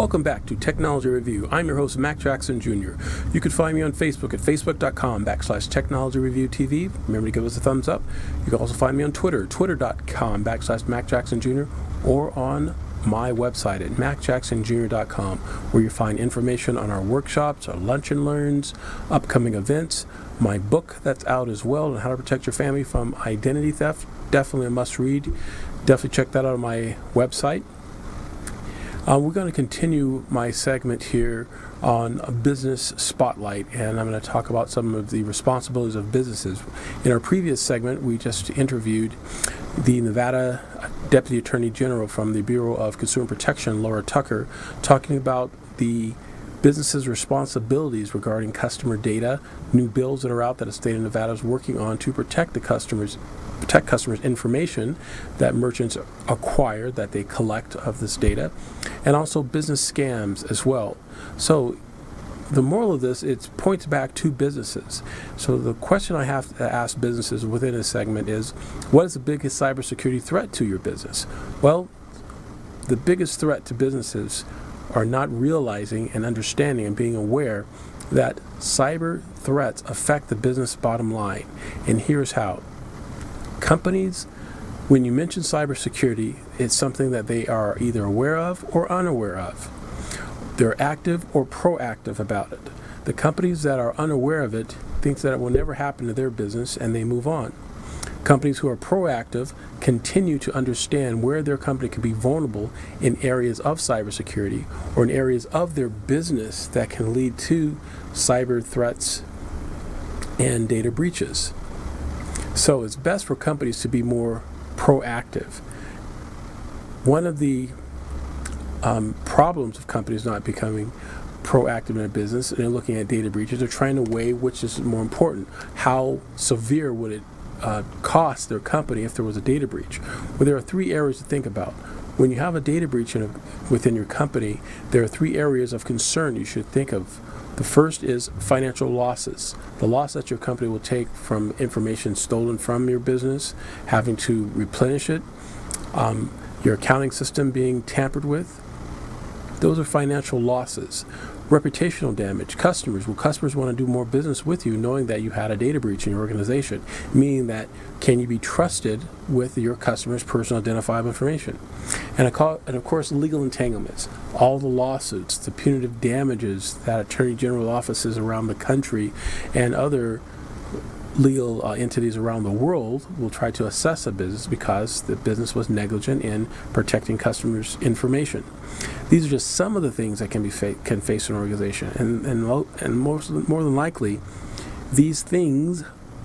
Welcome back to Technology Review. I'm your host, Mac Jackson Jr. You can find me on Facebook at facebook.com/Technology Review TV. Remember to give us a thumbs up. You can also find me on Twitter, twitter.com/Mac Jackson Jr. or on my website at macjacksonjr.com, where you find information on our workshops, our lunch and learns, upcoming events, my book that's out as well on how to protect your family from identity theft. Definitely a must read. Definitely check that out on my website. We're going to continue my segment here on a business spotlight, and I'm going to talk about some of the responsibilities of businesses. In our previous segment, we just interviewed the Nevada Deputy Attorney General from the Bureau of Consumer Protection, Laura Tucker, talking about the businesses' responsibilities regarding customer data, new bills that are out that the state of Nevada is working on to protect customers' information that merchants acquire, that they collect of this data, and also business scams as well. So the moral of this, it points back to businesses. So the question I have to ask businesses within this segment is, what is the biggest cybersecurity threat to your business? Well, the biggest threat to businesses are not realizing and understanding and being aware that cyber threats affect the business bottom line. And here's how. Companies, when you mention cybersecurity, it's something that they are either aware of or unaware of. They're active or proactive about it. The companies that are unaware of it think that it will never happen to their business and they move on. Companies who are proactive continue to understand where their company can be vulnerable in areas of cybersecurity or in areas of their business that can lead to cyber threats and data breaches. So it's best for companies to be more proactive. One of the problems of companies not becoming proactive in their business and they're looking at data breaches, they're trying to weigh which is more important. How severe would it cost their company if there was a data breach? Well, there are three areas to think about. When you have a data breach within your company, there are three areas of concern you should think of. The first is financial losses. The loss that your company will take from information stolen from your business, having to replenish it, your accounting system being tampered with. Those are financial losses. Reputational damage. Customers. Will customers want to do more business with you knowing that you had a data breach in your organization? Meaning that, can you be trusted with your customers' personal identifiable information? And of course, legal entanglements. All the lawsuits, the punitive damages that attorney general offices around the country and other legal entities around the world will try to assess a business because the business was negligent in protecting customers' information. These are just some of the things that can face an organization, and more than likely, these things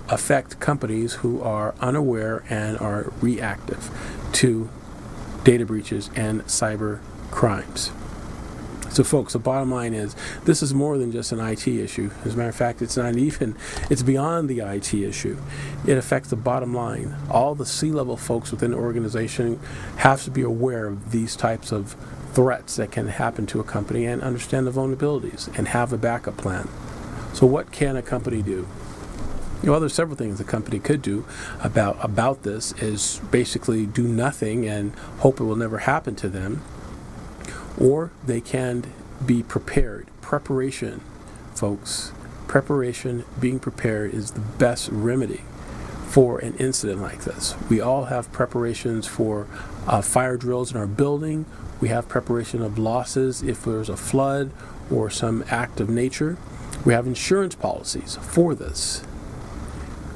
affect companies who are unaware and are reactive to data breaches and cyber crimes. So folks, the bottom line is, this is more than just an IT issue. As a matter of fact, it's beyond the IT issue. It affects the bottom line. All the C-level folks within the organization have to be aware of these types of threats that can happen to a company and understand the vulnerabilities and have a backup plan. So what can a company do? Well, there's several things a company could do about this, is basically do nothing and hope it will never happen to them. Or they can be prepared. Preparation, folks. Preparation, being prepared is the best remedy for an incident like this. We all have preparations for fire drills in our building. We have preparation of losses if there's a flood or some act of nature. We have insurance policies for this.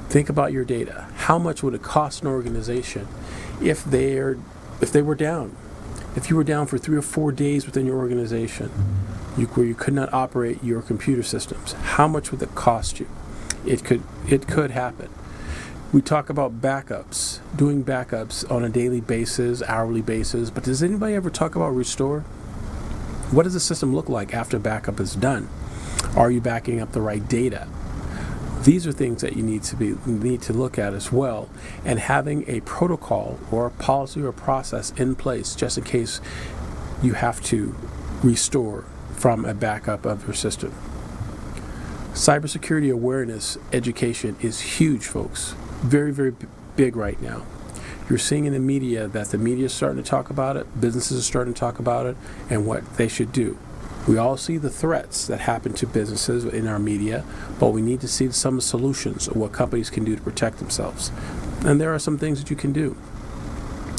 Think about your data. How much would it cost an organization if they were down? If you were down for 3 or 4 days within your organization, where you could not operate your computer systems, how much would that cost you? It could happen. We talk about backups, doing backups on a daily basis, hourly basis, but does anybody ever talk about restore? What does the system look like after backup is done? Are you backing up the right data? These are things that you need to look at as well, and having a protocol or a policy or process in place just in case you have to restore from a backup of your system. Cybersecurity awareness education is huge, folks. Very, very big right now. You're seeing in the media that the media is starting to talk about it, businesses are starting to talk about it, and what they should do. We all see the threats that happen to businesses in our media, but we need to see some solutions of what companies can do to protect themselves. And there are some things that you can do,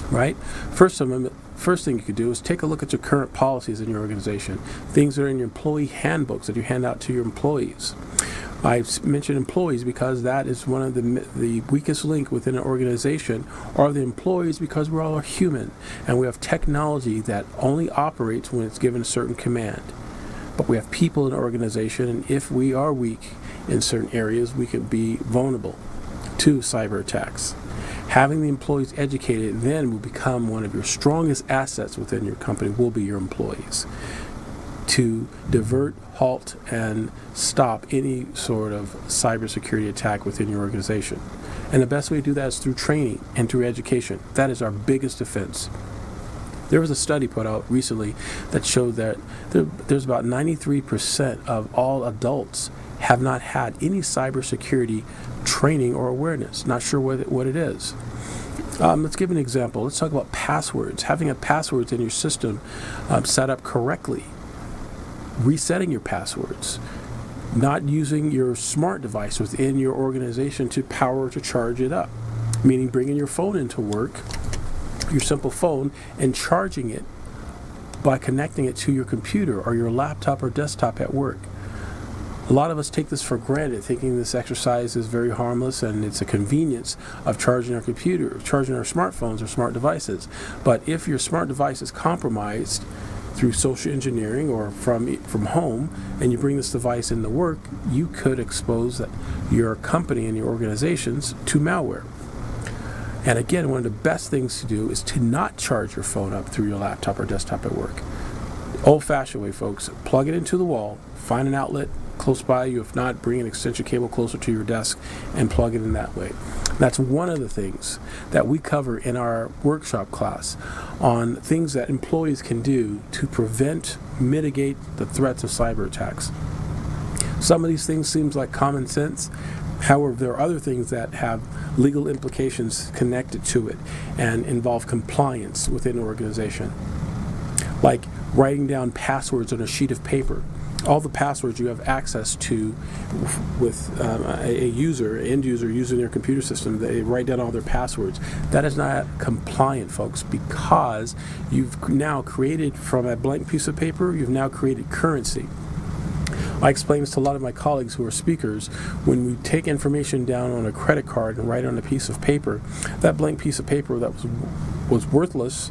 right? First thing you could do is take a look at your current policies in your organization, things that are in your employee handbooks that you hand out to your employees. I've mentioned employees because that is one of the weakest link within an organization are the employees, because we're all human and we have technology that only operates when it's given a certain command. But we have people in an organization, and if we are weak in certain areas, we could be vulnerable to cyber attacks. Having the employees educated then will become one of your strongest assets within your company, will be your employees, to divert, halt, and stop any sort of cybersecurity attack within your organization. And the best way to do that is through training and through education. That is our biggest defense. There was a study put out recently that showed that there's about 93% of all adults have not had any cybersecurity training or awareness. Not sure what it is. Let's give an example. Let's talk about passwords. Having a passwords in your system set up correctly. Resetting your passwords. Not using your smart device within your organization to charge it up. Meaning bringing your phone into work, your simple phone, and charging it by connecting it to your computer or your laptop or desktop at work. A lot of us take this for granted, thinking this exercise is very harmless and it's a convenience of charging our computer, charging our smartphones or smart devices. But if your smart device is compromised through social engineering or from home, and you bring this device into work, you could expose your company and your organizations to malware. And again, one of the best things to do is to not charge your phone up through your laptop or desktop at work. Old-fashioned way, folks. Plug it into the wall, find an outlet close by you. If not, bring an extension cable closer to your desk and plug it in that way. That's one of the things that we cover in our workshop class on things that employees can do to mitigate the threats of cyber attacks. Some of these things seems like common sense. However, there are other things that have legal implications connected to it and involve compliance within an organization. Like writing down passwords on a sheet of paper. All the passwords you have access to with an end user using their computer system, they write down all their passwords. That is not compliant, folks, because you've now created from a blank piece of paper, you've now created currency. I explain this to a lot of my colleagues who are speakers. When we take information down on a credit card and write on a piece of paper, that blank piece of paper that was worthless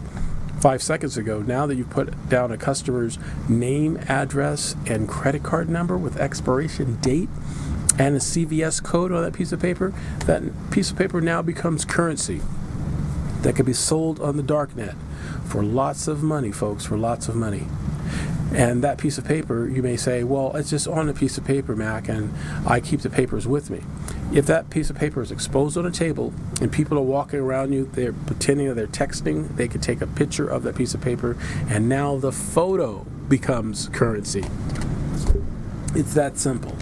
5 seconds ago, now that you've put down a customer's name, address, and credit card number with expiration date and a CVS code on that piece of paper, that piece of paper now becomes currency that can be sold on the dark net for lots of money, folks, for lots of money. And that piece of paper, you may say, well, it's just on a piece of paper, Mac, and I keep the papers with me. If that piece of paper is exposed on a table and people are walking around you, they're pretending that they're texting, they could take a picture of that piece of paper, and now the photo becomes currency. It's that simple.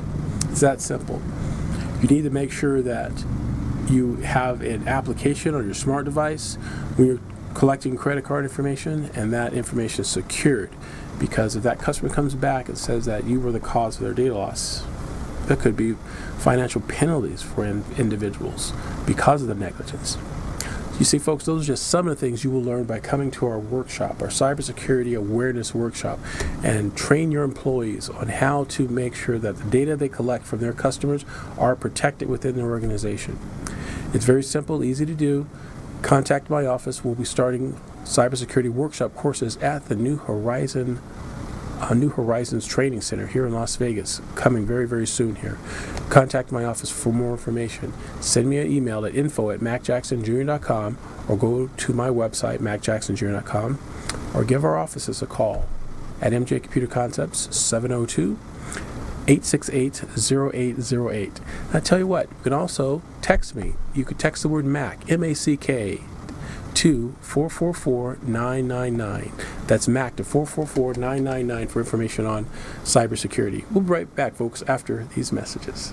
It's that simple. You need to make sure that you have an application on your smart device when you're collecting credit card information, and that information is secured. Because if that customer comes back and says that you were the cause of their data loss, there could be financial penalties for individuals because of the negligence. You see, folks, those are just some of the things you will learn by coming to our workshop, our cybersecurity awareness workshop, and train your employees on how to make sure that the data they collect from their customers are protected within their organization. It's very simple, easy to do. Contact my office. We'll be starting cybersecurity workshop courses at the New Horizons Training Center here in Las Vegas, coming very, very soon here. Contact my office for more information. Send me an email at info@macjacksonjr.com or go to my website, macjacksonjr.com, or give our offices a call at MJ Computer Concepts, 702-868-0808. I tell you what, you can also text me. You could text the word MAC, M-A-C-K, to 444-999. That's MAC to 444-999 for information on cybersecurity. We'll be right back, folks, after these messages.